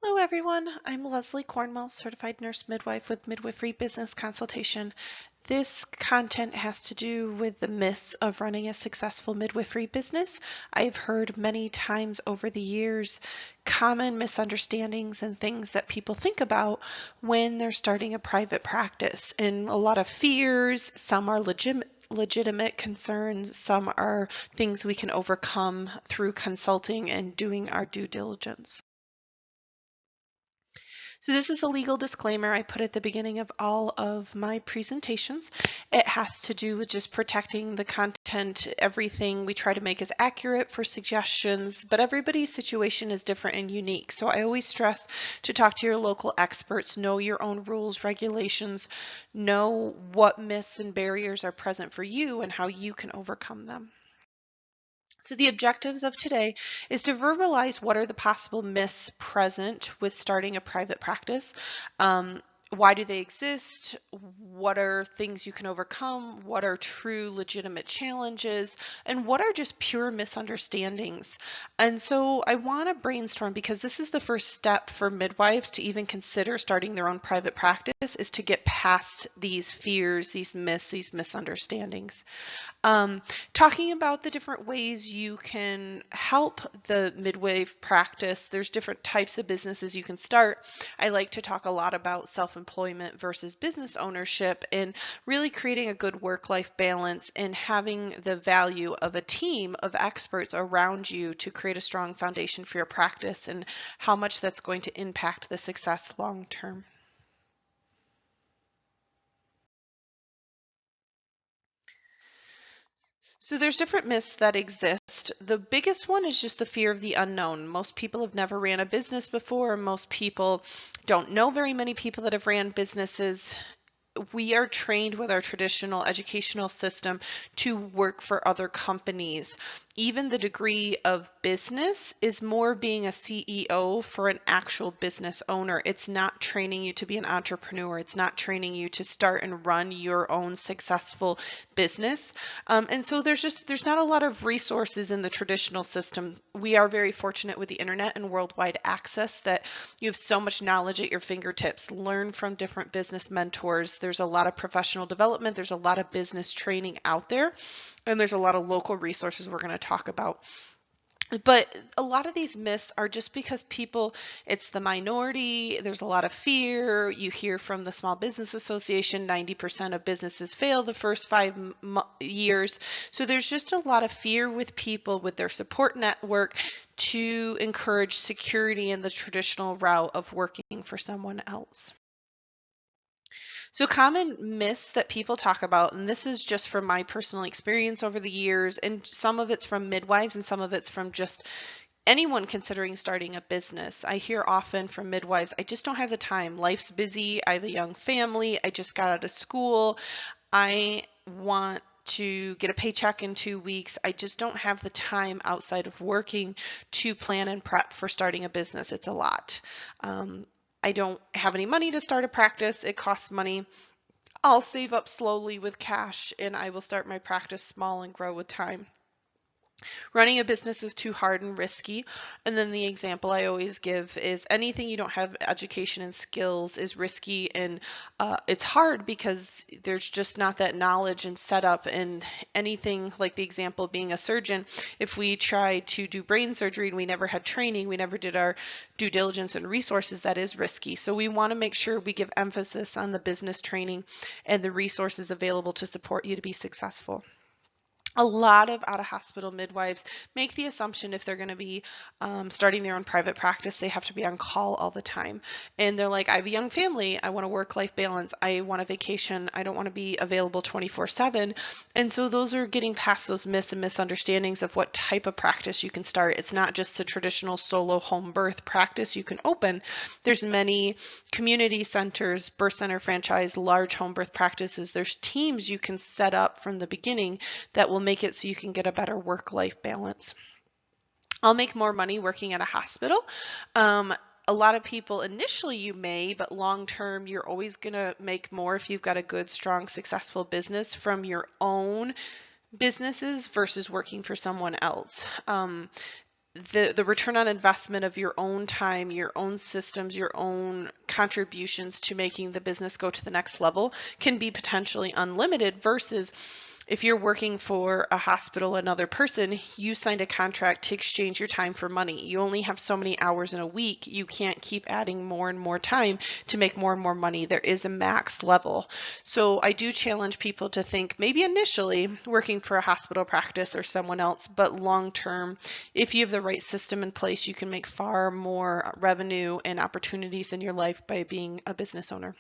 Hello everyone, I'm Leslie Cornwell, Certified Nurse Midwife with Midwifery Business Consultation. This content has to do with the myths of running a successful midwifery business. I've heard many times over the years common misunderstandings and things that people think about when they're starting a private practice, and a lot of fears. Some are legitimate concerns, some are things we can overcome through consulting and doing our due diligence. So this is a legal disclaimer I put at the beginning of all of my presentations. It has to do with just protecting the content. Everything we try to make is accurate for suggestions, but everybody's situation is different and unique. So I always stress to talk to your local experts, know your own rules, regulations, know what myths and barriers are present for you and how you can overcome them. So the objectives of today is to verbalize what are the possible myths present with starting a private practice. Why do they exist? What are things you can overcome? What are true legitimate challenges? And what are just pure misunderstandings? And so I want to brainstorm, because this is the first step for midwives to even consider starting their own private practice, is to get past these fears, these myths, these misunderstandings. Talking about the different ways you can help the midwife practice. There's different types of businesses you can start. I like to talk a lot about self-employment versus business ownership, and really creating a good work-life balance and having the value of a team of experts around you to create a strong foundation for your practice, and how much that's going to impact the success long term. So there's different myths that exist. The biggest one is just the fear of the unknown. Most people have never ran a business before. Most people don't know very many people that have ran businesses. We are trained with our traditional educational system to work for other companies. Even the degree of business is more being a CEO for an actual business owner. It's not training you to be an entrepreneur. It's not training you to start and run your own successful business. And so there's not a lot of resources in the traditional system. We are very fortunate with the internet and worldwide access that you have so much knowledge at your fingertips. Learn from different business mentors. There's a lot of professional development. There's a lot of business training out there, and there's a lot of local resources we're going to talk about. But a lot of these myths are just because people, it's the minority, there's a lot of fear. You hear from the Small Business Association, 90% of businesses fail the first 5 years. So there's just a lot of fear with people with their support network to encourage security in the traditional route of working for someone else. So common myths that people talk about, and this is just from my personal experience over the years, and some of it's from midwives and some of it's from just anyone considering starting a business. I hear often from midwives, I just don't have the time. Life's busy. I have a young family. I just got out of school. I want to get a paycheck in 2 weeks. I just don't have the time outside of working to plan and prep for starting a business. It's a lot. I don't have any money to start a practice. It costs money. I'll save up slowly with cash, and I will start my practice small and grow with time. Running a business is too hard and risky. And then the example I always give is anything you don't have education and skills is risky, and it's hard because there's just not that knowledge and setup. And anything like the example being a surgeon, if we try to do brain surgery and we never had training, we never did our due diligence and resources, that is risky. So we want to make sure we give emphasis on the business training and the resources available to support you to be successful. A lot of out-of-hospital midwives make the assumption if they're going to be starting their own private practice, they have to be on call all the time. And they're like, I have a young family. I want a work-life balance. I want a vacation. I don't want to be available 24/7. And so those are getting past those myths and misunderstandings of what type of practice you can start. It's not just the traditional solo home birth practice you can open. There's many community centers, birth center franchise, large home birth practices. There's teams you can set up from the beginning that will make it so you can get a better work-life balance. I'll make more money working at a hospital. A lot of people initially you may, but long term you're always going to make more if you've got a good, strong, successful business from your own businesses versus working for someone else. the return on investment of your own time, your own systems, your own contributions to making the business go to the next level can be potentially unlimited versus if you're working for a hospital, another person, you signed a contract to exchange your time for money. You only have so many hours in a week. You can't keep adding more and more time to make more and more money. There is a max level. So I do challenge people to think maybe initially working for a hospital practice or someone else, but long term, if you have the right system in place, you can make far more revenue and opportunities in your life by being a business owner.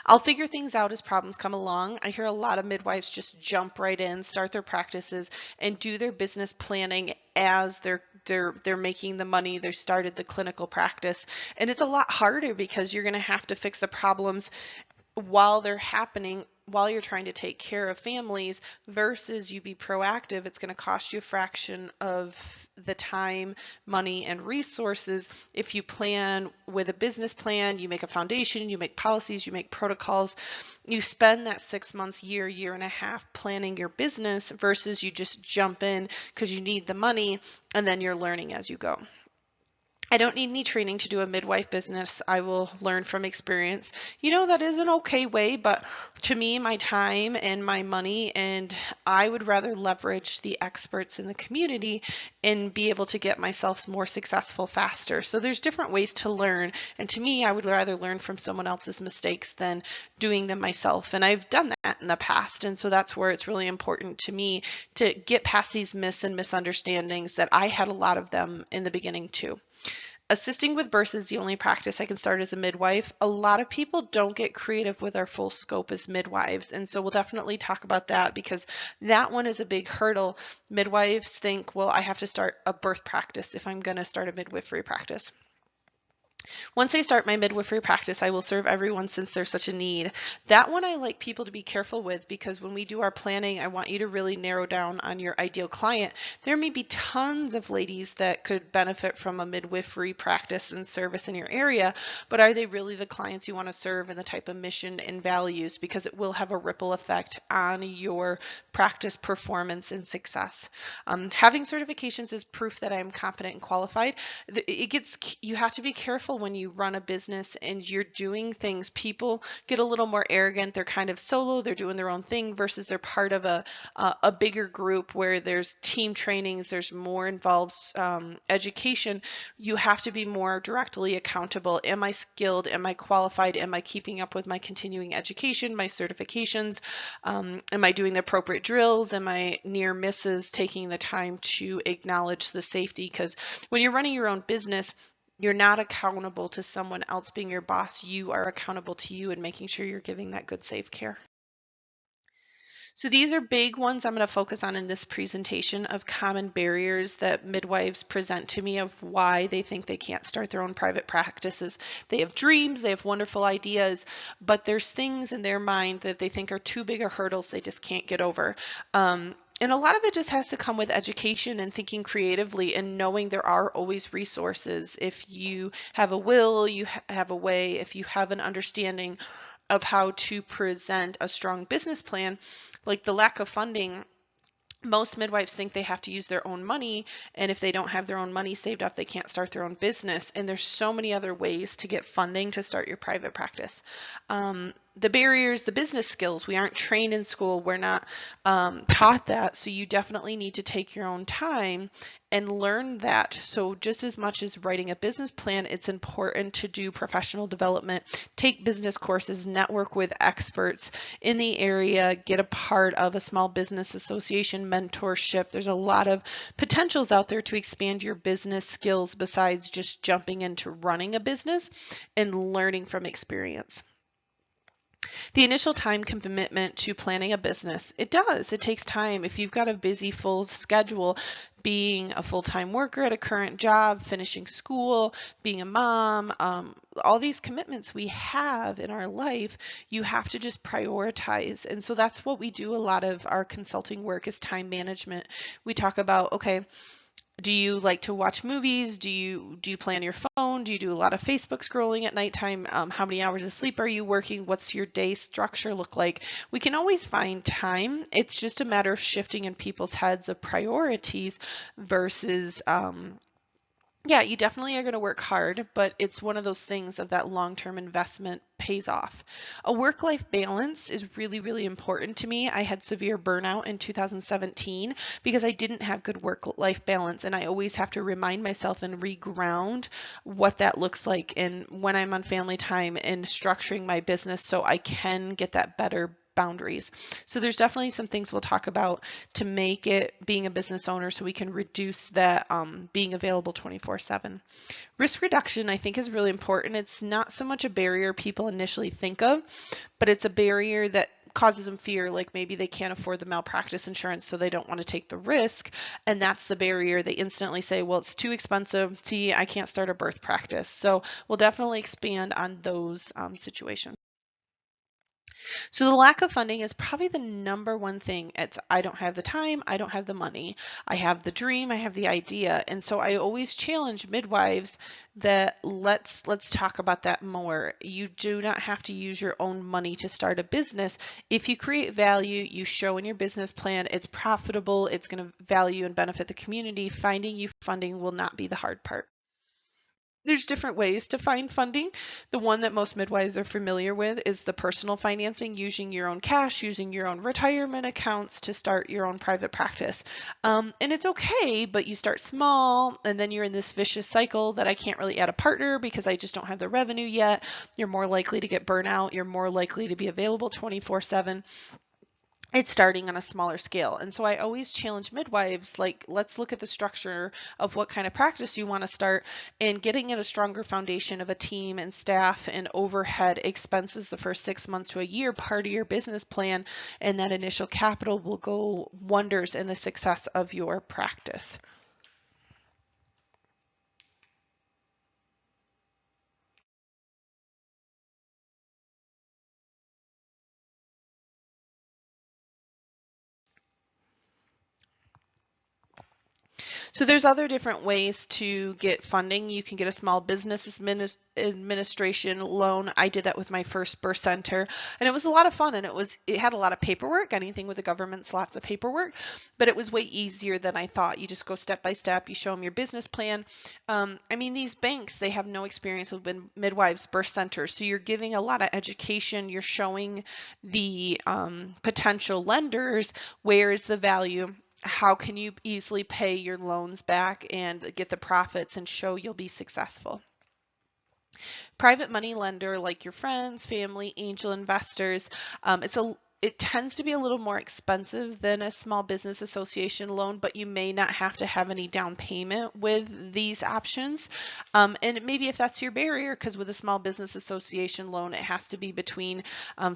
I'll figure things out as problems come along. I hear a lot of midwives just jump right in, start their practices, and do their business planning as they're making the money. They started the clinical practice, and it's a lot harder because you're going to have to fix the problems while they're happening, while you're trying to take care of families versus you be proactive. It's going to cost you a fraction of the time, money, and resources if you plan with a business plan. You make a foundation, you make policies, you make protocols. You spend that 6 months, year and a half planning your business versus you just jump in because you need the money and then you're learning as you go. I don't need any training to do a midwife business. I will learn from experience. That is an okay way, but to me, my time and my money, and I would rather leverage the experts in the community and be able to get myself more successful faster. So there's different ways to learn. And to me, I would rather learn from someone else's mistakes than doing them myself. And I've done that in the past. And so that's where it's really important to me to get past these myths and misunderstandings that I had a lot of them in the beginning too. Assisting with births is the only practice I can start as a midwife. A lot of people don't get creative with our full scope as midwives, and so we'll definitely talk about that because that one is a big hurdle. Midwives think, well, I have to start a birth practice if I'm going to start a midwifery practice. Once I start my midwifery practice, I will serve everyone since there's such a need. That one I like people to be careful with because when we do our planning, I want you to really narrow down on your ideal client. There may be tons of ladies that could benefit from a midwifery practice and service in your area, but are they really the clients you want to serve and the type of mission and values? Because it will have a ripple effect on your practice performance and success. Having certifications is proof that I am competent and qualified. You have to be careful when you run a business and you're doing things. People get a little more arrogant. They're kind of solo. They're doing their own thing versus they're part of a bigger group where there's team trainings. There's more involved education. You have to be more directly accountable. Am I skilled? Am I qualified? Am I keeping up with my continuing education, my certifications? Am I doing the appropriate drills? Am I near misses? Taking the time to acknowledge the safety, because when you're running your own business, you're not accountable to someone else being your boss. You are accountable to you and making sure you're giving that good, safe care. So these are big ones I'm going to focus on in this presentation of common barriers that midwives present to me of why they think they can't start their own private practices. They have dreams, they have wonderful ideas, but there's things in their mind that they think are too big of hurdles they just can't get over. And a lot of it just has to come with education and thinking creatively and knowing there are always resources. If you have a will, you have a way. If you have an understanding of how to present a strong business plan, like the lack of funding, most midwives think they have to use their own money, and if they don't have their own money saved up, they can't start their own business. And there's so many other ways to get funding to start your private practice. The barriers, the business skills, we aren't trained in school. We're not taught that. So you definitely need to take your own time and learn that. So just as much as writing a business plan, it's important to do professional development, take business courses, network with experts in the area, get a part of a small business association, mentorship. There's a lot of potentials out there to expand your business skills besides just jumping into running a business and learning from experience. The initial time commitment to planning a business, it takes time. If you've got a busy full schedule, being a full-time worker at a current job, finishing school, being a mom, all these commitments we have in our life, you have to just prioritize. And so that's what we do. A lot of our consulting work is time management. We talk about, okay, Do you like to watch movies? Do you play on your phone? Do you do a lot of Facebook scrolling at nighttime? How many hours of sleep are you working? What's your day structure look like? We can always find time. It's just a matter of shifting in people's heads of priorities versus yeah, you definitely are going to work hard, but it's one of those things of that long-term investment pays off. A work-life balance is really, really important to me. I had severe burnout in 2017 because I didn't have good work-life balance, and I always have to remind myself and reground what that looks like and when I'm on family time and structuring my business so I can get that better boundaries. So there's definitely some things we'll talk about to make it being a business owner so we can reduce that being available 24/7. Risk reduction, I think, is really important. It's not so much a barrier people initially think of, but it's a barrier that causes them fear, like maybe they can't afford the malpractice insurance, so they don't want to take the risk. And that's the barrier. They instantly say, well, it's too expensive. See, I can't start a birth practice. So we'll definitely expand on those situations. So the lack of funding is probably the number one thing. It's I don't have the time, I don't have the money. I have the dream, I have the idea. And so I always challenge midwives that let's talk about that more. You do not have to use your own money to start a business. If you create value, you show in your business plan, it's profitable, it's going to value and benefit the community. Finding you funding will not be the hard part. There's different ways to find funding. The one that most midwives are familiar with is the personal financing, using your own cash, using your own retirement accounts to start your own private practice. And it's okay, but you start small and then you're in this vicious cycle that I can't really add a partner because I just don't have the revenue yet. You're more likely to get burnout. You're more likely to be available 24/7. It's starting on a smaller scale. And so I always challenge midwives, like, let's look at the structure of what kind of practice you want to start and getting in a stronger foundation of a team and staff and overhead expenses the first 6 months to a year, part of your business plan, and that initial capital will go wonders in the success of your practice. So there's other different ways to get funding. You can get a small business administration loan. I did that with my first birth center, and it was a lot of fun. And it had a lot of paperwork. Anything with the government's lots of paperwork, but it was way easier than I thought. You just go step by step. You show them your business plan. I mean, these banks, they have no experience with midwives, birth centers, so you're giving a lot of education. You're showing the potential lenders where is the value, how can you easily pay your loans back and get the profits and show you'll be successful. Private money lender, like your friends, family, angel investors, it tends to be a little more expensive than a small business association loan, but you may not have to have any down payment with these options. And maybe if that's your barrier, because with a small business association loan, it has to be between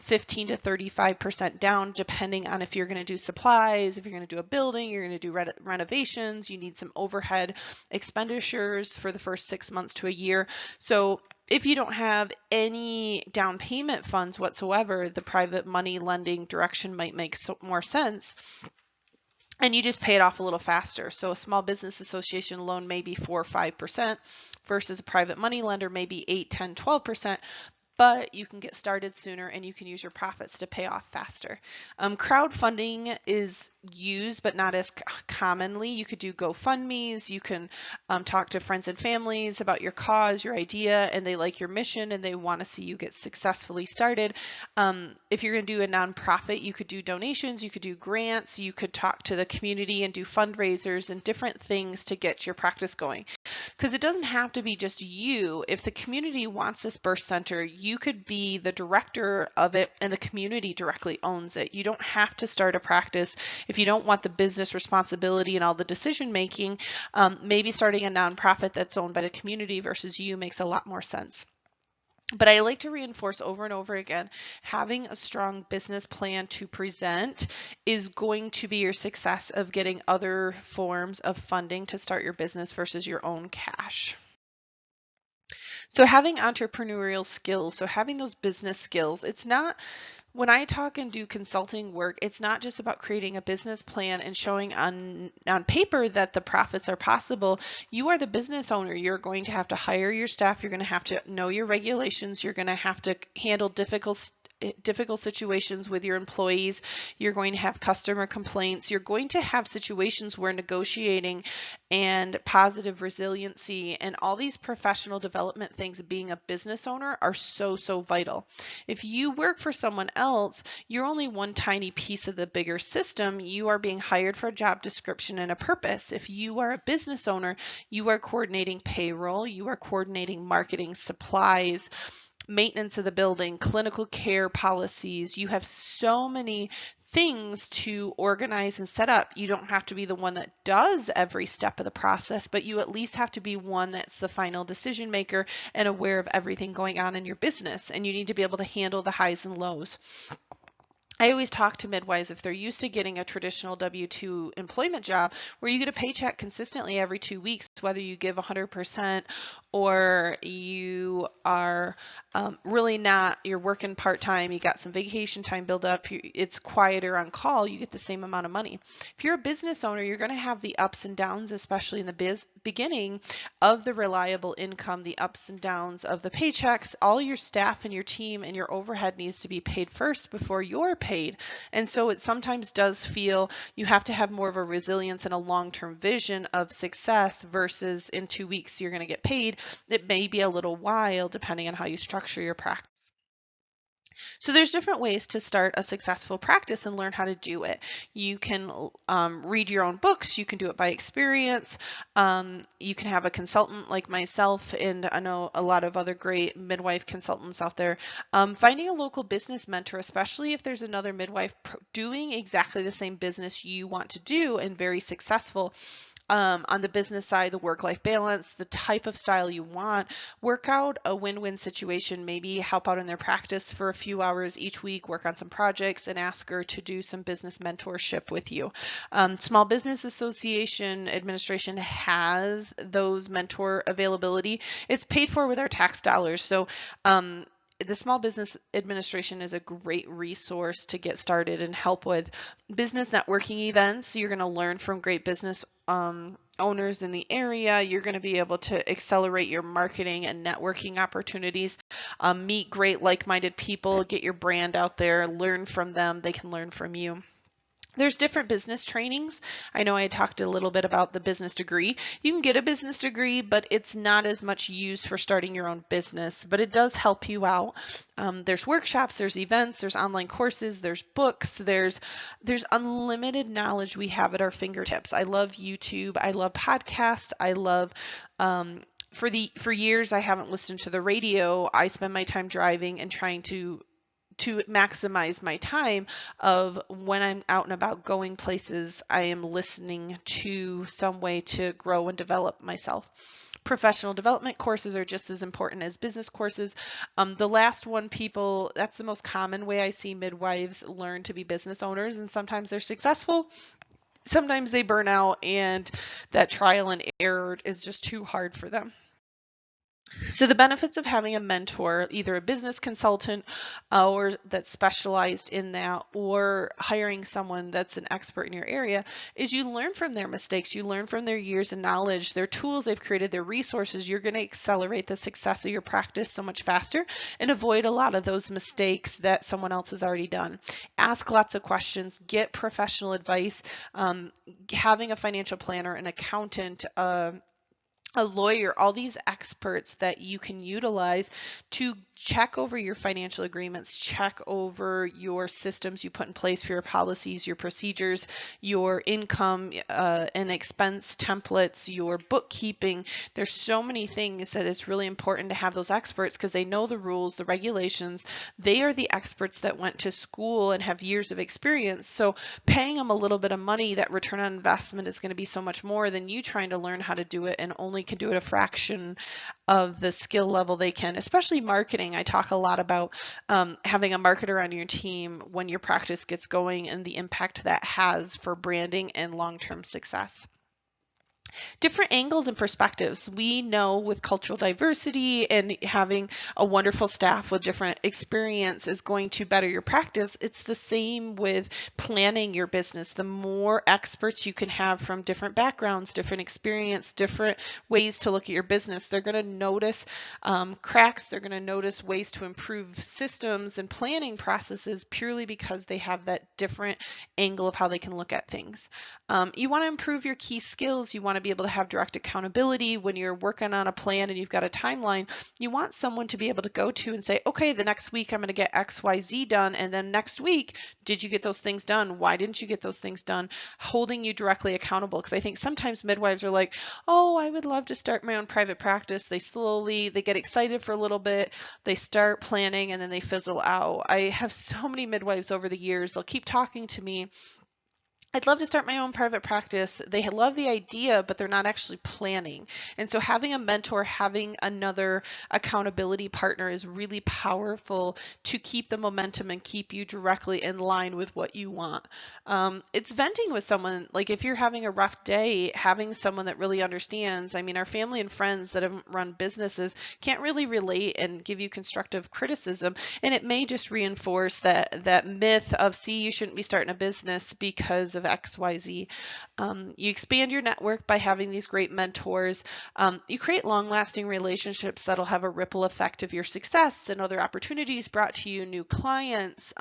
15 to 35% down, depending on if you're going to do supplies, if you're going to do a building, you're going to do renovations, you need some overhead expenditures for the first 6 months to a year. So if you don't have any down payment funds whatsoever, the private money lending direction might make more sense. And you just pay it off a little faster. So a small business association loan may be 4 or 5% versus a private money lender may be 8, 10, 12%. But you can get started sooner and you can use your profits to pay off faster. Crowdfunding is used, but not as commonly. You could do GoFundMes. You can talk to friends and families about your cause, your idea, and they like your mission and they want to see you get successfully started. If you're going to do a nonprofit, you could do donations, you could do grants, you could talk to the community and do fundraisers and different things to get your practice going. Because it doesn't have to be just you. If the community wants this birth center, you could be the director of it and the community directly owns it. You don't have to start a practice if you don't want the business responsibility and all the decision making. Maybe starting a nonprofit that's owned by the community versus you makes a lot more sense. But I like to reinforce over and over again, having a strong business plan to present is going to be your success of getting other forms of funding to start your business versus your own cash. So having entrepreneurial skills, so having those business skills, it's not When I talk and do consulting work, it's not just about creating a business plan and showing on paper that the profits are possible. You are the business owner. You're going to have to hire your staff. You're going to have to know your regulations. You're going to have to handle difficult situations with your employees. You're going to have customer complaints. You're going to have situations where negotiating and positive resiliency and all these professional development things of being a business owner are so vital. If you work for someone else, you're only one tiny piece of the bigger system. You are being hired for a job description and a purpose. If you are a business owner, you are coordinating payroll, you are coordinating marketing, supplies, maintenance of the building, clinical care policies. You have so many things to organize and set up. You don't have to be the one that does every step of the process, but you at least have to be one that's the final decision maker and aware of everything going on in your business. And you need to be able to handle the highs and lows. I always talk to midwives if they're used to getting a traditional W-2 employment job where you get a paycheck consistently every 2 weeks, whether you give 100% or you are really not, you're working part-time, you got some vacation time built up, it's quieter on call, you get the same amount of money. If you're a business owner, you're going to have the ups and downs, especially in the beginning of the reliable income, the ups and downs of the paychecks. All your staff and your team and your overhead needs to be paid first before you're paid. And so it sometimes does feel you have to have more of a resilience and a long-term vision of success versus in 2 weeks you're going to get paid. It may be a little while depending on how you structure your practice. So there's different ways to start a successful practice and learn how to do it. You can read your own books. You can do it by experience. You can have a consultant like myself, and I know a lot of other great midwife consultants out there. Finding a local business mentor, especially if there's another midwife doing exactly the same business you want to do and very successful. On the business side, the work-life balance, the type of style you want, work out a win-win situation, maybe help out in their practice for a few hours each week, work on some projects, and ask her to do some business mentorship with you. Small Business Association administration has those mentor availability. It's paid for with our tax dollars. So the Small Business Administration is a great resource to get started and help with business networking events. You're going to learn from great business owners in the area. You're going to be able to accelerate your marketing and networking opportunities, meet great like-minded people, get your brand out there, learn from them. They can learn from you. There's different business trainings. I know I talked a little bit about the business degree. You can get a business degree, but it's not as much used for starting your own business, but it does help you out. There's workshops, there's events, there's online courses, there's books, there's unlimited knowledge we have at our fingertips. I love YouTube. I love podcasts. I love for years I haven't listened to the radio. I spend my time driving and trying to maximize my time of when I'm out and about going places, I am listening to some way to grow and develop myself. Professional development courses are just as important as business courses. The last one, that's the most common way I see midwives learn to be business owners, and sometimes they're successful. Sometimes they burn out and that trial and error is just too hard for them. So the benefits of having a mentor, either a business consultant or that's specialized in that, or hiring someone that's an expert in your area, is you learn from their mistakes, you learn from their years of knowledge, their tools they've created, their resources. You're going to accelerate the success of your practice so much faster and avoid a lot of those mistakes that someone else has already done. Ask lots of questions, get professional advice. Having a financial planner, an accountant, a lawyer, all these experts that you can utilize to check over your financial agreements, check over your systems you put in place for your policies, your procedures, your income and expense templates, your bookkeeping. There's so many things that it's really important to have those experts because they know the rules, the regulations. They are the experts that went to school and have years of experience. So paying them a little bit of money, that return on investment is going to be so much more than you trying to learn how to do it and only can do it a fraction of the skill level they can, especially marketing. I talk a lot about having a marketer on your team when your practice gets going and the impact that has for branding and long-term success. Different angles and perspectives. We know with cultural diversity and having a wonderful staff with different experience is going to better your practice. It's the same with planning your business. The more experts you can have from different backgrounds, different experience, different ways to look at your business, they're going to notice cracks. They're going to notice ways to improve systems and planning processes purely because they have that different angle of how they can look at things. You want to improve your key skills. You want to be able to have direct accountability when you're working on a plan and you've got a timeline. You want someone to be able to go to and say, okay, the next week I'm going to get XYZ done. And then next week, did you get those things done? Why didn't you get those things done? Holding you directly accountable. Because I think sometimes midwives are like, oh, I would love to start my own private practice. They get excited for a little bit. They start planning and then they fizzle out. I have so many midwives over the years. They'll keep talking to me. I'd love to start my own private practice. They love the idea, but they're not actually planning. And so having a mentor, having another accountability partner is really powerful to keep the momentum and keep you directly in line with what you want. It's venting with someone. Like if you're having a rough day, having someone that really understands. I mean, our family and friends that have run businesses can't really relate and give you constructive criticism. And it may just reinforce that myth of, see, you shouldn't be starting a business because of XYZ. You expand your network by having these great mentors. You create long-lasting relationships that'll have a ripple effect of your success and other opportunities brought to you, new clients,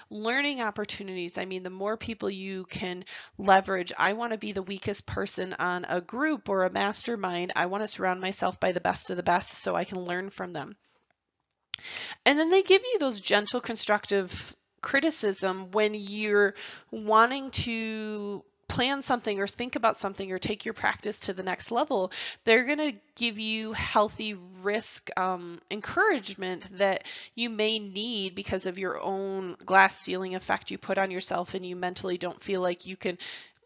learning opportunities. I mean, the more people you can leverage. I want to be the weakest person on a group or a mastermind. I want to surround myself by the best of the best so I can learn from them. And then they give you those gentle, constructive criticism when you're wanting to plan something or think about something or take your practice to the next level. They're going to give you healthy risk encouragement that you may need because of your own glass ceiling effect you put on yourself, and you mentally don't feel like you can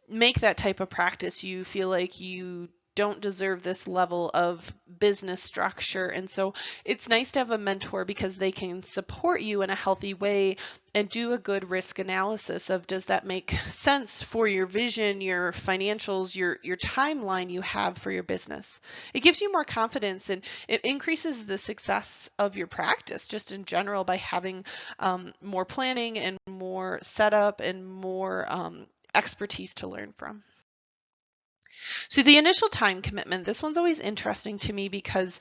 make that type of practice. You feel like you don't deserve this level of business structure. And so it's nice to have a mentor because they can support you in a healthy way and do a good risk analysis of, does that make sense for your vision, your financials, your timeline you have for your business? It gives you more confidence and it increases the success of your practice just in general by having more planning and more setup and more expertise to learn from. So the initial time commitment, this one's always interesting to me because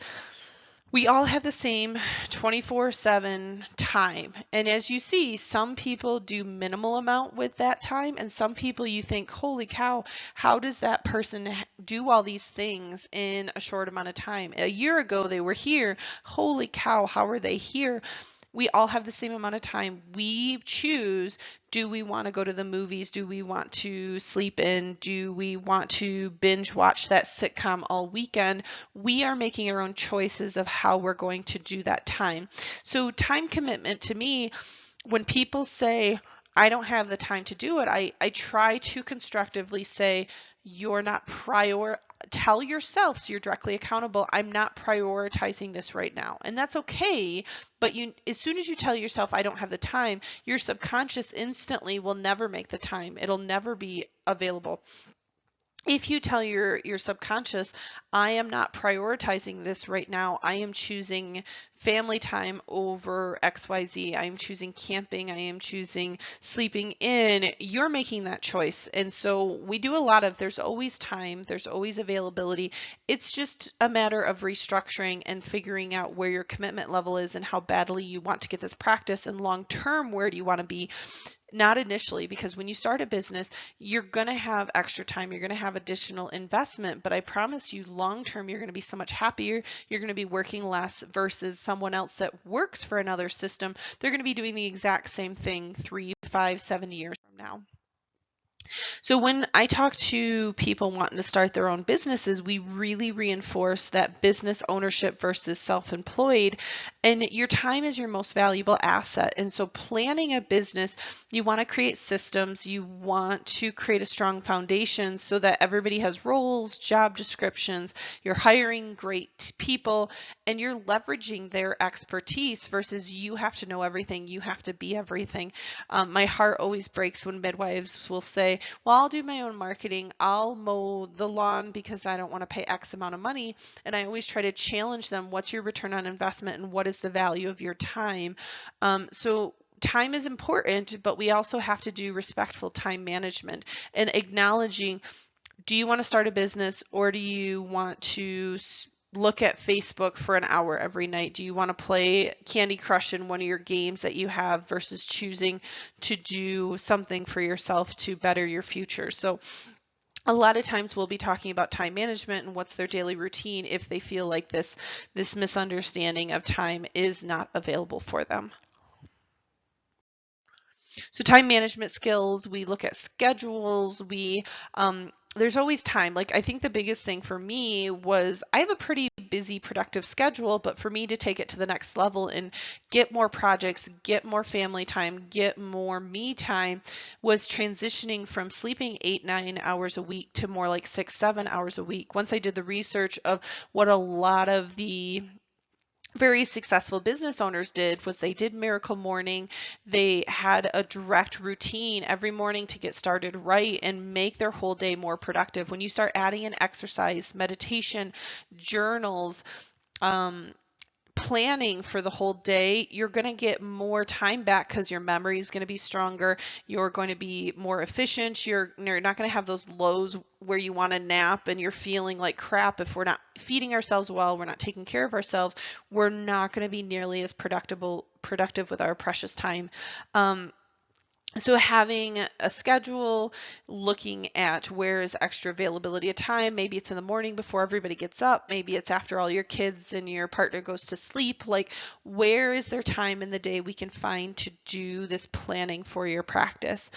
we all have the same 24/7 time. And as you see, some people do minimal amount with that time, and some people you think, holy cow, how does that person do all these things in a short amount of time? A year ago they were here. Holy cow, how are they here? We all have the same amount of time. We choose, do we want to go to the movies? Do we want to sleep in? Do we want to binge watch that sitcom all weekend? We are making our own choices of how we're going to do that time. So time commitment to me, when people say, I don't have the time to do it, I try to constructively say, you're not tell yourself, so you're directly accountable, I'm not prioritizing this right now. And that's okay, but as soon as you tell yourself I don't have the time, your subconscious instantly will never make the time. It'll never be available. If you tell your subconscious, I am not prioritizing this right now, I am choosing family time over XYZ, I am choosing camping, I am choosing sleeping in, you're making that choice. And so we do a lot of, there's always time, there's always availability. It's just a matter of restructuring and figuring out where your commitment level is and how badly you want to get this practice, and long term, where do you want to be? Not initially, because when you start a business, you're going to have extra time, you're going to have additional investment, but I promise you long term, you're going to be so much happier. You're going to be working less versus someone else that works for another system. They're going to be doing the exact same thing 3, 5, 7 years from now. So when I talk to people wanting to start their own businesses, we really reinforce that business ownership versus self-employed, and your time is your most valuable asset. And so planning a business, you want to create systems, you want to create a strong foundation so that everybody has roles, job descriptions, you're hiring great people, and you're leveraging their expertise versus you have to know everything, you have to be everything. My heart always breaks when midwives will say, say, well, I'll do my own marketing. I'll mow the lawn because I don't want to pay X amount of money. And I always try to challenge them. What's your return on investment and what is the value of your time? So time is important, but we also have to do respectful time management and acknowledging, do you want to start a business or do you want to look at Facebook for an hour every night? Do you want to play Candy Crush in one of your games that you have versus choosing to do something for yourself to better your future? So a lot of times we'll be talking about time management and what's their daily routine if they feel like this misunderstanding of time is not available for them. So time management skills, we look at schedules, there's always time. Like, I think the biggest thing for me was I have a pretty busy, productive schedule, but for me to take it to the next level and get more projects, get more family time, get more me time was transitioning from sleeping 8-9 hours a week to more like 6-7 hours a week. Once I did the research of what a lot of the very successful business owners did was they did miracle morning. They had a direct routine every morning to get started right and make their whole day more productive. When you start adding in exercise, meditation, journals, planning for the whole day, you're going to get more time back because your memory is going to be stronger. You're going to be more efficient. You're not going to have those lows where you want to nap and you're feeling like crap. If we're not feeding ourselves well, we're not taking care of ourselves, we're not going to be nearly as productive with our precious time. So having a schedule, looking at where is extra availability of time, maybe it's in the morning before everybody gets up, maybe it's after all your kids and your partner goes to sleep, like where is there time in the day we can find to do this planning for your practice.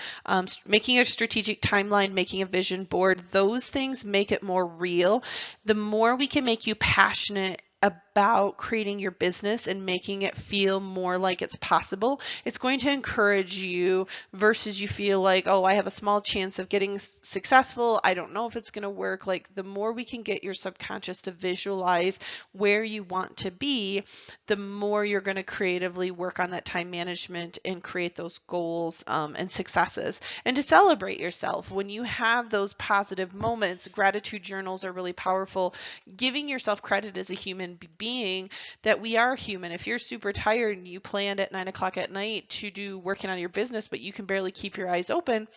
Making a strategic timeline, making a vision board, those things make it more real. The more we can make you passionate about creating your business and making it feel more like it's possible, it's going to encourage you versus you feel like, oh, I have a small chance of getting successful. I don't know if it's going to work. Like the more we can get your subconscious to visualize where you want to be, the more you're going to creatively work on that time management and create those goals and successes. And to celebrate yourself when you have those positive moments. Gratitude journals are really powerful. Giving yourself credit as a human being, that we are human. If you're super tired and you planned at 9 o'clock at night to do working on your business, but you can barely keep your eyes open,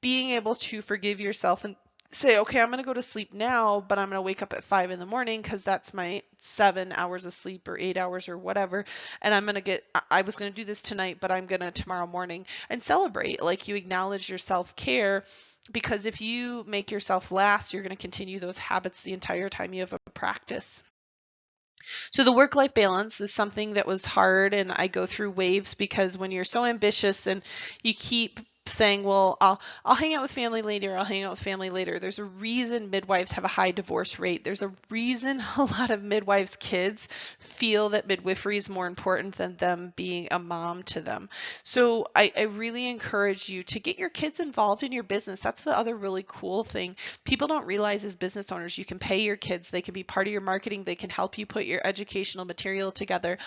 being able to forgive yourself and say, okay, I'm going to go to sleep now, but I'm going to wake up at 5 in the morning because that's my 7 hours of sleep or 8 hours or whatever. And I was going to do this tonight, but I'm going to tomorrow morning, and celebrate. Like you acknowledge your self-care, because if you make yourself last, you're going to continue those habits the entire time you have a practice. So the work-life balance is something that was hard, and I go through waves because when you're so ambitious and you keep saying, well, I'll hang out with family later, I'll hang out with family later. There's a reason midwives have a high divorce rate. There's a reason a lot of midwives' kids feel that midwifery is more important than them being a mom to them. So I really encourage you to get your kids involved in your business. That's the other really cool thing. People don't realize as business owners, you can pay your kids. They can be part of your marketing. They can help you put your educational material together.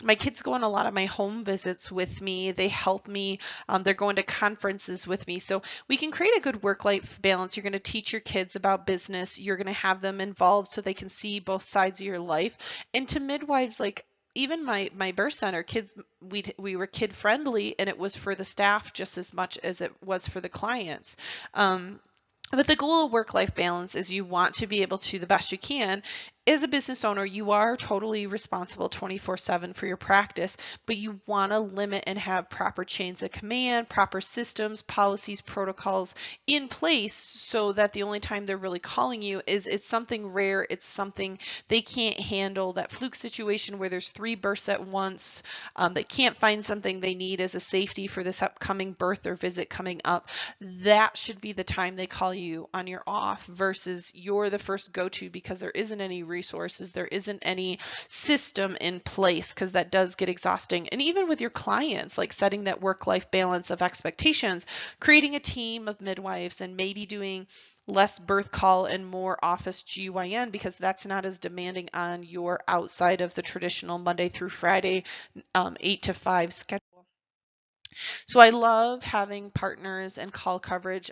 My kids go on a lot of my home visits with me. They help me. They're going to conferences with me. So we can create a good work-life balance. You're going to teach your kids about business. You're going to have them involved so they can see both sides of your life. And to midwives, like even my birth center kids, we were kid friendly, and it was for the staff just as much as it was for the clients. But the goal of work-life balance is you want to be able to, the best you can, as a business owner, you are totally responsible 24/7 for your practice, but you want to limit and have proper chains of command, proper systems, policies, protocols in place so that the only time they're really calling you is it's something rare, it's something they can't handle, that fluke situation where there's 3 births at once, they can't find something they need as a safety for this upcoming birth or visit coming up. That should be the time they call you on your off versus you're the first go-to because there isn't any resources, there isn't any system in place, because that does get exhausting. And even with your clients, like setting that work-life balance of expectations, creating a team of midwives and maybe doing less birth call and more office GYN, because that's not as demanding on your outside of the traditional Monday through Friday 8 to 5 schedule. So I love having partners and call coverage.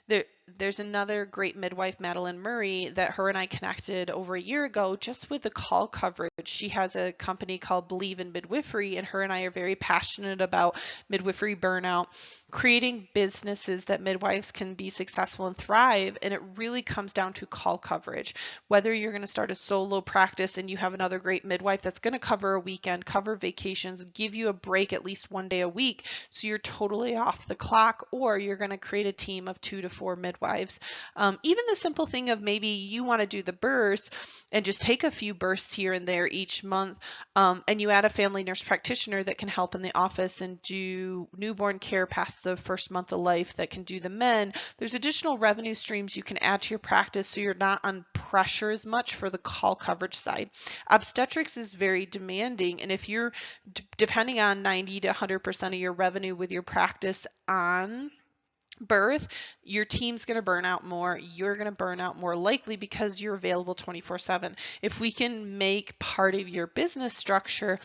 There, there's another great midwife, Madeline Murray, that her and I connected over a year ago just with the call coverage. She has a company called Believe in Midwifery, and her and I are very passionate about midwifery burnout, creating businesses that midwives can be successful and thrive. And it really comes down to call coverage. Whether you're going to start a solo practice and you have another great midwife that's going to cover a weekend, cover vacations, give you a break at least one day a week, so you're totally off the clock, or you're going to create a team of 2 to 4 midwives. Even the simple thing of maybe you want to do the births and just take a few births here and there each month, and you add a family nurse practitioner that can help in the office and do newborn care past the first month of life, that can do the men. There's additional revenue streams you can add to your practice so you're not on pressure as much for the call coverage side. Obstetrics is very demanding, and if you're depending on 90 to 100% of your revenue with your practice on birth, your team's going to burn out more. You're going to burn out more likely because you're available 24/7. If we can make part of your business structure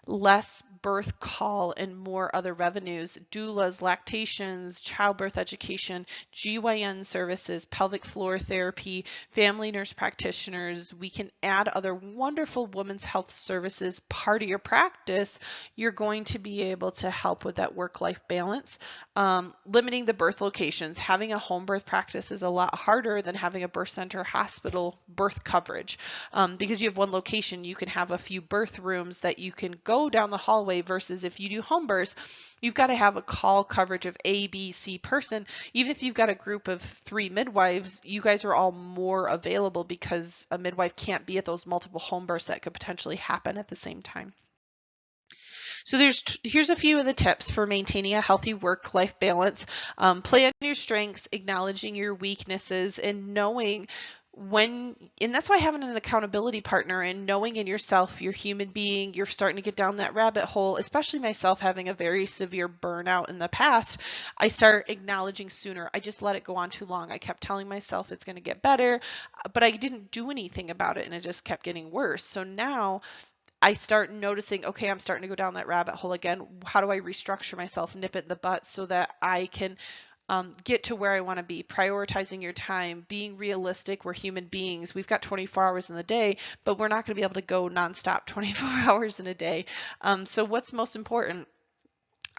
less birth call and more other revenues, doulas, lactations, childbirth education, GYN services, pelvic floor therapy, family nurse practitioners, we can add other wonderful women's health services part of your practice, you're going to be able to help with that work-life balance. Limiting the birth locations. Having a home birth practice is a lot harder than having a birth center hospital birth coverage, because you have one location, you can have a few birth rooms that you can go down the hallway, versus if you do home births, you've got to have a call coverage of A, B, C person. Even if you've got a group of 3 midwives, you guys are all more available because a midwife can't be at those multiple home births that could potentially happen at the same time. So here's a few of the tips for maintaining a healthy work-life balance. Play on your strengths, acknowledging your weaknesses, and knowing and that's why having an accountability partner and knowing in yourself, you're a human being, you're starting to get down that rabbit hole, especially myself having a very severe burnout in the past. I start acknowledging sooner. I just let it go on too long. I kept telling myself it's going to get better, but I didn't do anything about it, and it just kept getting worse. So now I start noticing, okay, I'm starting to go down that rabbit hole again. How do I restructure myself, nip it in the butt so that I can get to where I want to be? Prioritizing your time, being realistic. We're human beings. We've got 24 hours in the day, but we're not going to be able to go nonstop 24 hours in a day. So what's most important?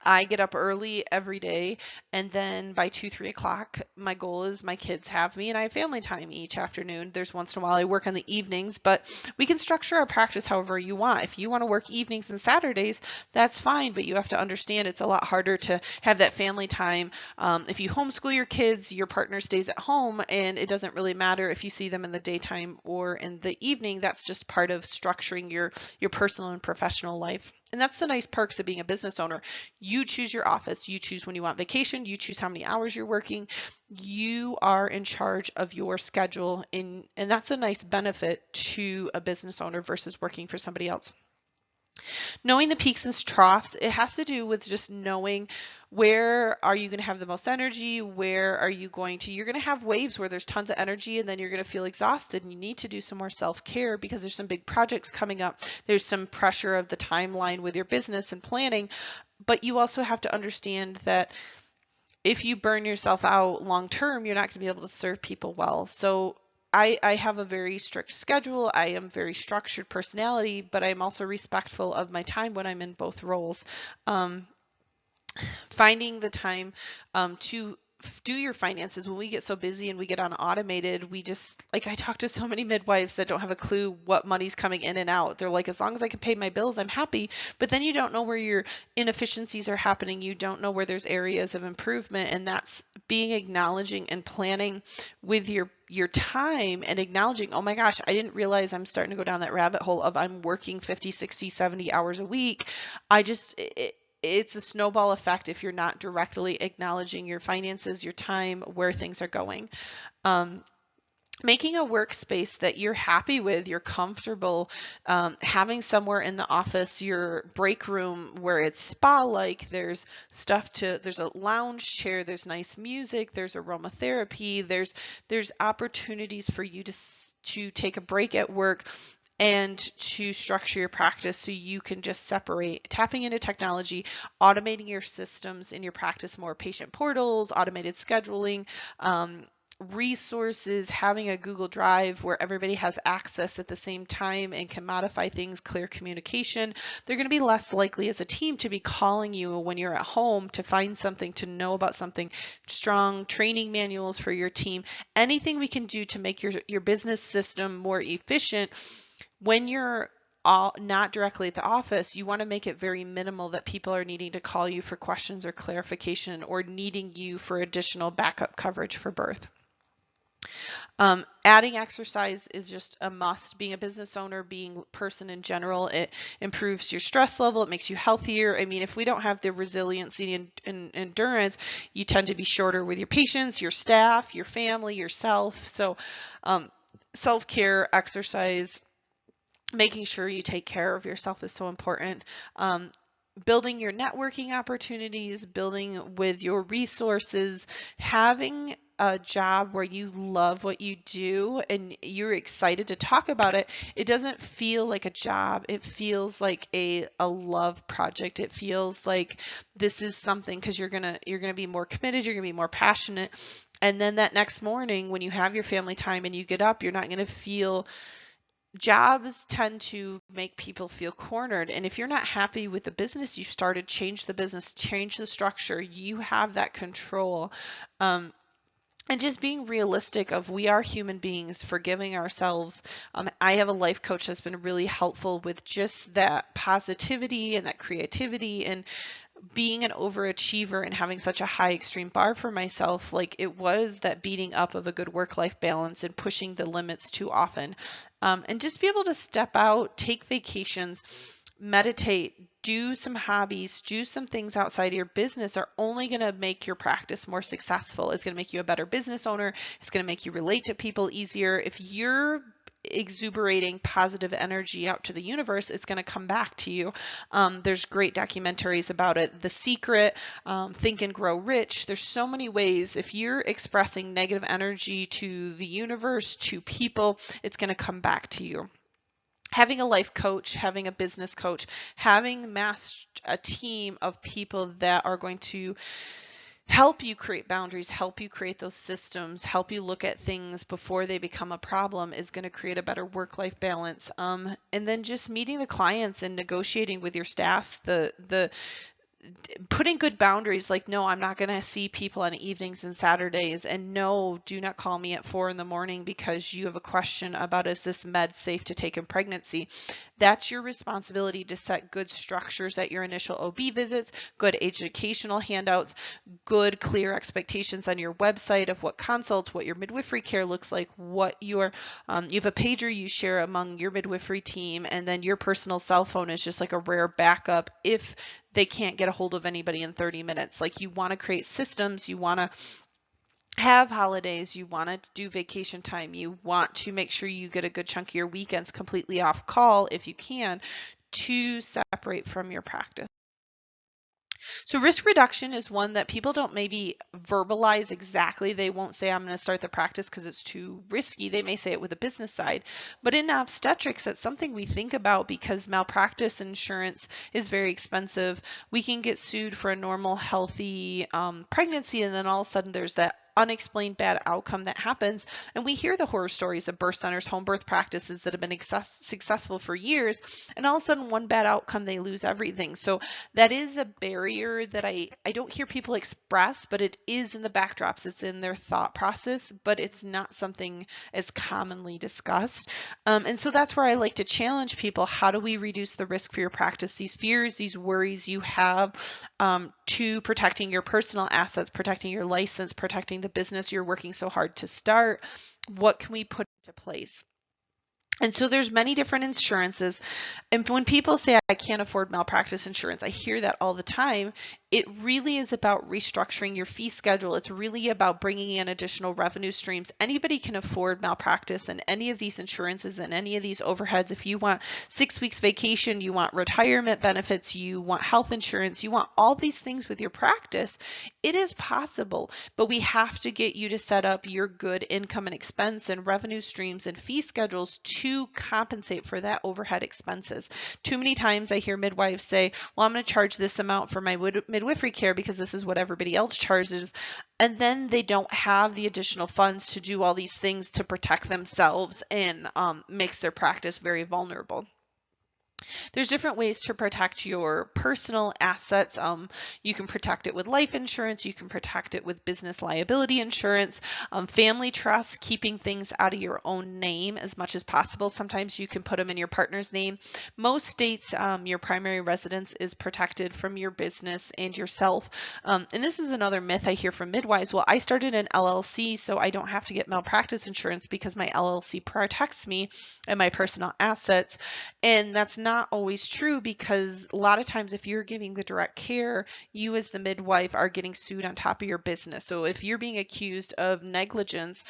I get up early every day, and then by 2, 3 o'clock, my goal is my kids have me and I have family time each afternoon. There's once in a while I work on the evenings, but we can structure our practice however you want. If you want to work evenings and Saturdays, that's fine, but you have to understand it's a lot harder to have that family time. If you homeschool your kids, your partner stays at home, and it doesn't really matter if you see them in the daytime or in the evening. That's just part of structuring your personal and professional life. And that's the nice perks of being a business owner. You choose your office, you choose when you want vacation, you choose how many hours you're working. You are in charge of your schedule, and that's a nice benefit to a business owner versus working for somebody else. Knowing the peaks and troughs, it has to do with just knowing where are you going to have the most energy, where are you you're going to have waves where there's tons of energy, and then you're going to feel exhausted, and you need to do some more self-care because there's some big projects coming up. There's some pressure of the timeline with your business and planning, but you also have to understand that if you burn yourself out long term, you're not going to be able to serve people well. So I have a very strict schedule. I am very structured personality, but I'm also respectful of my time when I'm in both roles. Finding the time to do your finances. When we get so busy and we get on automated, we just, like, I talk to so many midwives that don't have a clue what money's coming in and out. They're like, as long as I can pay my bills, I'm happy. But then you don't know where your inefficiencies are happening. You don't know where there's areas of improvement. And that's being acknowledging and planning with your time and acknowledging, oh my gosh, I didn't realize I'm starting to go down that rabbit hole of I'm working 50, 60, 70 hours a week. It's a snowball effect if you're not directly acknowledging your finances, your time, where things are going. Making a workspace that you're happy with, you're comfortable, having somewhere in the office, your break room where it's spa-like, there's a lounge chair, there's nice music, there's aromatherapy, there's opportunities for you to take a break at work. and to structure your practice so you can just separate, tapping into technology, automating your systems in your practice more, patient portals, automated scheduling, resources, having a Google Drive where everybody has access at the same time and can modify things, clear communication. They're going to be less likely as a team to be calling you when you're at home to find something, to know about something. Strong training manuals for your team, anything we can do to make your business system more efficient. When you're not directly at the office, you want to make it very minimal that people are needing to call you for questions or clarification or needing you for additional backup coverage for birth. Adding exercise is just a must. Being a business owner, being a person in general, it improves your stress level. It makes you healthier. I mean, if we don't have the resiliency and endurance, you tend to be shorter with your patients, your staff, your family, yourself. So self-care, exercise, making sure you take care of yourself is so important. Building your networking opportunities, building with your resources, having a job where you love what you do and you're excited to talk about it. It doesn't feel like a job. It feels like a love project. It feels like this is something, because you're gonna be more committed, you're gonna be more passionate. And then that next morning when you have your family time and you get up, you're not gonna feel. Jobs tend to make people feel cornered. And if you're not happy with the business you've started, change the business, change the structure. You have that control. And just being realistic of, we are human beings, forgiving ourselves. I have a life coach that's been really helpful with just that positivity and that creativity, and being an overachiever and having such a high extreme bar for myself. Like, it was that beating up of a good work-life balance and pushing the limits too often. And just be able to step out, take vacations, meditate, do some hobbies, do some things outside of your business are only going to make your practice more successful. It's going to make you a better business owner. It's going to make you relate to people easier. If you're exuberating positive energy out to the universe, it's going to come back to you. There's great documentaries about it. The Secret, Think and Grow Rich. There's so many ways. If you're expressing negative energy to the universe, to people, it's going to come back to you. Having a life coach, having a business coach, having a team of people that are going to help you create boundaries, help you create those systems, help you look at things before they become a problem is going to create a better work-life balance. And then just meeting the clients and negotiating with your staff, the putting good boundaries, like, no, I'm not going to see people on evenings and Saturdays, and no, do not call me at 4 a.m. because you have a question about, is this med safe to take in pregnancy? That's your responsibility, to set good structures at your initial OB visits, good educational handouts, good clear expectations on your website of what consults, what your midwifery care looks like, what your you have a pager you share among your midwifery team, and then your personal cell phone is just like a rare backup if they can't get a hold of anybody in 30 minutes. Like, you want to create systems, you want to have holidays, you want to do vacation time, you want to make sure you get a good chunk of your weekends completely off call if you can, to separate from your practice. So risk reduction is one that people don't maybe verbalize exactly. They won't say, I'm going to start the practice because it's too risky. They may say it with a business side. But in obstetrics, that's something we think about because malpractice insurance is very expensive. We can get sued for a normal, healthy pregnancy, and then all of a sudden there's that unexplained bad outcome that happens. And we hear the horror stories of birth centers, home birth practices that have been successful for years, and all of a sudden one bad outcome, they lose everything. So that is a barrier that I don't hear people express, but it is in the backdrops, it's in their thought process, but it's not something as commonly discussed. And so that's where I like to challenge people. How do we reduce the risk for your practice? These fears, these worries you have, to protecting your personal assets, protecting your license, protecting the business you're working so hard to start. What can we put into place? And so there's many different insurances. And when people say, I can't afford malpractice insurance, I hear that all the time. it really is about restructuring your fee schedule. It's really about bringing in additional revenue streams. Anybody can afford malpractice and any of these insurances and any of these overheads. If you want 6 weeks vacation, you want retirement benefits, you want health insurance, you want all these things with your practice, it is possible, but we have to get you to set up your good income and expense and revenue streams and fee schedules to compensate for that overhead expenses. Too many times I hear midwives say, well, I'm going to charge this amount for my midwifery care because this is what everybody else charges. And then they don't have the additional funds to do all these things to protect themselves, and makes their practice very vulnerable. There's different ways to protect your personal assets. You can protect it with life insurance. You can protect it with business liability insurance, family trust, keeping things out of your own name as much as possible. Sometimes you can put them in your partner's name. Most states, your primary residence is protected from your business and yourself. And this is another myth I hear from midwives. Well, I started an LLC, so I don't have to get malpractice insurance because my LLC protects me and my personal assets. And that's not always true, because a lot of times if you're giving the direct care, you as the midwife are getting sued on top of your business. So if you're being accused of negligence,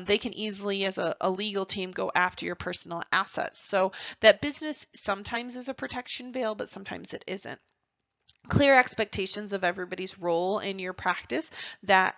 they can easily, as a legal team, go after your personal assets. So that business sometimes is a protection veil, but sometimes it isn't. Clear expectations of everybody's role in your practice, that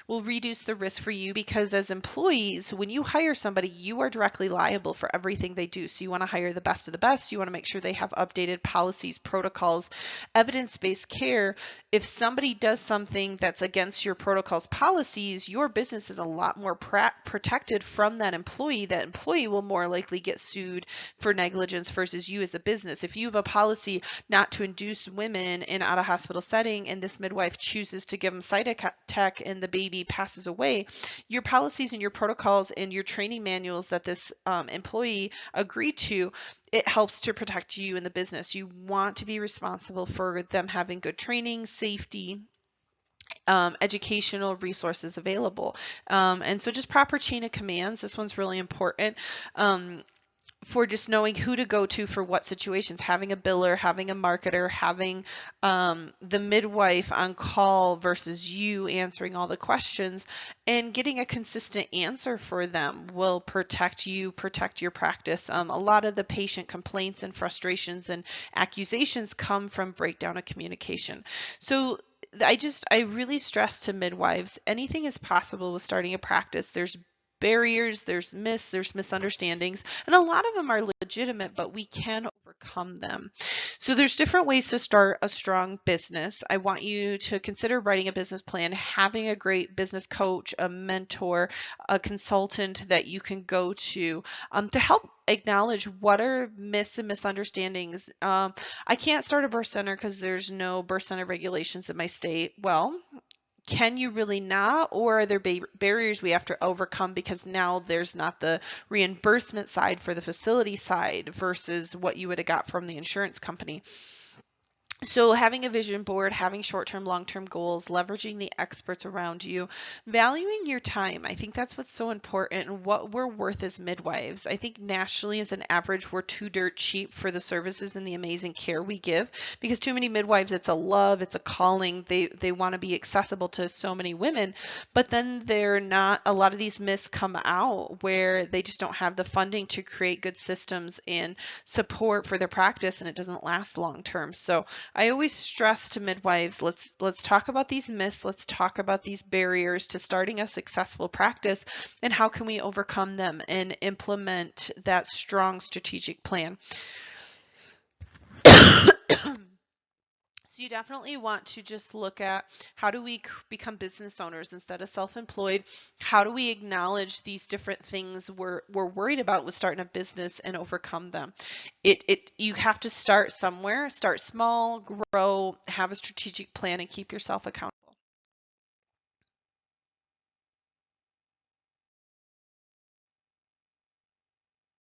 will reduce the risk for you, because as employees, when you hire somebody, you are directly liable for everything they do. So you want to hire the best of the best. You want to make sure they have updated policies, protocols, evidence-based care. If somebody does something that's against your protocols, policies, your business is a lot more protected from that employee. That employee will more likely get sued for negligence versus you as a business. If you have a policy not to induce women in out of hospital setting, and this midwife chooses to give them Cytotec and the baby passes away, your policies and your protocols and your training manuals that this employee agreed to, it helps to protect you in the business. You want to be responsible for them having good training, safety, educational resources available. And so just proper chain of commands. This one's really important. For just knowing who to go to for what situations, having a biller, having a marketer, having the midwife on call versus you answering all the questions, and getting a consistent answer for them will protect you, protect your practice. A lot of the patient complaints and frustrations and accusations come from breakdown of communication. So I really stress to midwives, anything is possible with starting a practice. There's barriers, there's myths, there's misunderstandings, and a lot of them are legitimate, but we can overcome them. So there's different ways to start a strong business. I want you to consider writing a business plan, having a great business coach, a mentor, a consultant that you can go to help acknowledge what are myths and misunderstandings. I can't start a birth center because there's no birth center regulations in my state. Well, can you really not? Or are there barriers we have to overcome because now there's not the reimbursement side for the facility side versus what you would have got from the insurance company? So having a vision board, having short-term, long-term goals, leveraging the experts around you, valuing your time. I think that's what's so important, and what we're worth as midwives. I think nationally as an average, we're too dirt cheap for the services and the amazing care we give, because too many midwives, it's a love, it's a calling. They want to be accessible to so many women, but then they're not. A lot of these myths come out where they just don't have the funding to create good systems and support for their practice, and it doesn't last long term. So I always stress to midwives, let's talk about these myths, let's talk about these barriers to starting a successful practice, and how can we overcome them and implement that strong strategic plan. So you definitely want to just look at, how do we become business owners instead of self-employed? How do we acknowledge these different things we're worried about with starting a business and overcome them? You have to start somewhere, start small, grow, have a strategic plan, and keep yourself accountable.